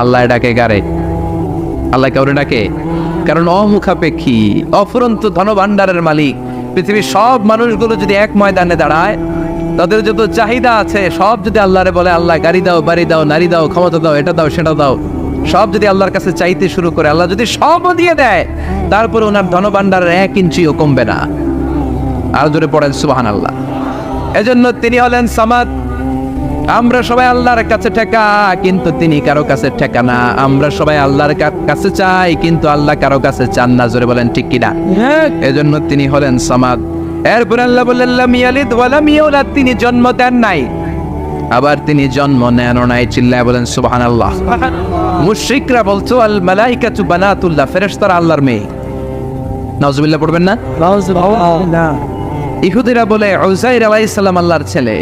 আল্লাহ ডাকে কারে? আল্লাহ কাউরে ডাকে? কারণ অমুখাপেক্ষী, অফুরন্ত ধনভাণ্ডারের মালিক। পৃথিবীর সব মানুষগুলো যদি এক ময়দানে দাঁড়ায়, তাদের যত চাহিদা আছে সব যদি আল্লাহরে বলে, আল্লাহ গাড়ি দাও, বাড়ি দাও, নারী দাও, ক্ষমতা দাও, এটা দাও, সেটা দাও, সব যদি আল্লাহর কাছে চাইতে শুরু করে, আল্লাহ যদি সব দিয়ে দেয়, তারপরে ওনার ধনভাণ্ডারের 1 ইঞ্চিও কমবে না। আর জোরে পড়েন সুবহানাল্লাহ। এজন্য তিনি হলেন সামাদ। আমরা সবাই আল্লাহর কাছে ঠেকা, কিন্তু তিনি কারো কাছে ঠেকা না। আমরা সবাই আল্লাহর কাছে চাই, কিন্তু আল্লাহ কারো কাছে চান না। জোরে বলেন ঠিক কিনা? এজন্য তিনি হলেন সামাদ। এরপর আল্লাহ বললেন, লাম ইয়ালিদ ওয়া লাম ইউলাদ, তিনি জন্ম দেন নাই, আবার তিনি জন্ম নেনও নাই। চিল্লায় বলেন সুবহানাল্লাহ। মুশরিকরা বলতো, আল মালাইকাতু বানাতুল্লাহ, ফেরেশতারা আল্লাহর মেয়ে। নাউজুবিল্লাহ পড়বেন না? নাউজুবিল্লাহ। ইহুদিরা বলে উযাইর আলাইহিস সালাম আল্লাহর ছেলে,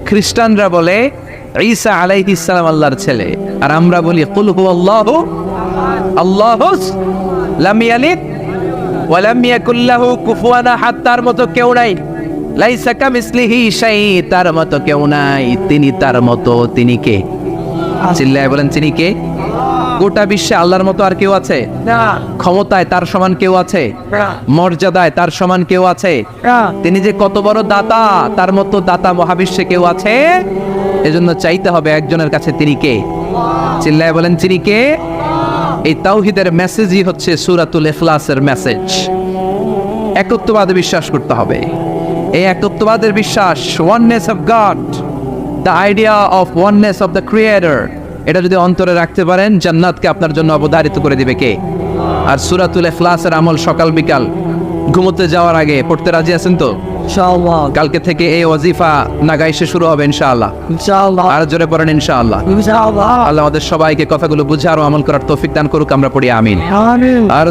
খ্রিস্টানরা বলে ঈসা আলাইহিস সালাম আল্লাহর ছেলে, আর আমরা বলি কুল হুয়াল্লাহু আল্লাহুস লাম ইয়ালিদ ওয়া লাম ইয়াকুল লাহু কুফুয়ান আহাদ, তার মতো কেউ নাই। লাইসা কামিসলিহি শাই, তার মতো কেউ নাই। তিনি তার মতো, তিনি কে? চিল্লায় বলেন, তিনি কে? গোটা বিশ্বে আল্লাহর মতো আর কেউ আছে? ক্ষমতায় তার সমান কেউ আছে? মর্যাদায় তার সমান কেউ আছে? তিনি যে কত বড় দাতা, তার মতো দাতা মহাবিশ্বে কেউ আছে? এজন্য চাইতে হবে একজনের কাছে, তিনি কে? চিল্লায় বলেন, তিনি কে? এই তাওহীদের মেসেজই হচ্ছে সূরাতুল ইখলাসের মেসেজ। একত্ববাদে বিশ্বাস করতে হবে। এই একত্ববাদের বিশ্বাস, oneness of god, the idea of oneness of the creator, এটা যদি অন্তরে রাখতে পারেন, জান্নাতকে আপনার জন্য অবধারিত করে দিবে কে? আর সূরাতুল ইখলাসের আমল সকাল বিকাল ঘুমোতে যাওয়ার আগে পড়তে রাজি আছেন তো? ইনশাআল্লাহ, কালকে থেকে এই ওয়াজিফা নাগাইশে শুরু হবে ইনশাআল্লাহ। ইনশাআল্লাহ, আর জোরে পড়েন ইনশাআল্লাহ। ইনশাআল্লাহ। আল্লাহ আমাদের সবাইকে কথাগুলো বুঝে আরো আমল করার তৌফিক দান করুক। আমরা পড়ি আমিন। আমিন। আর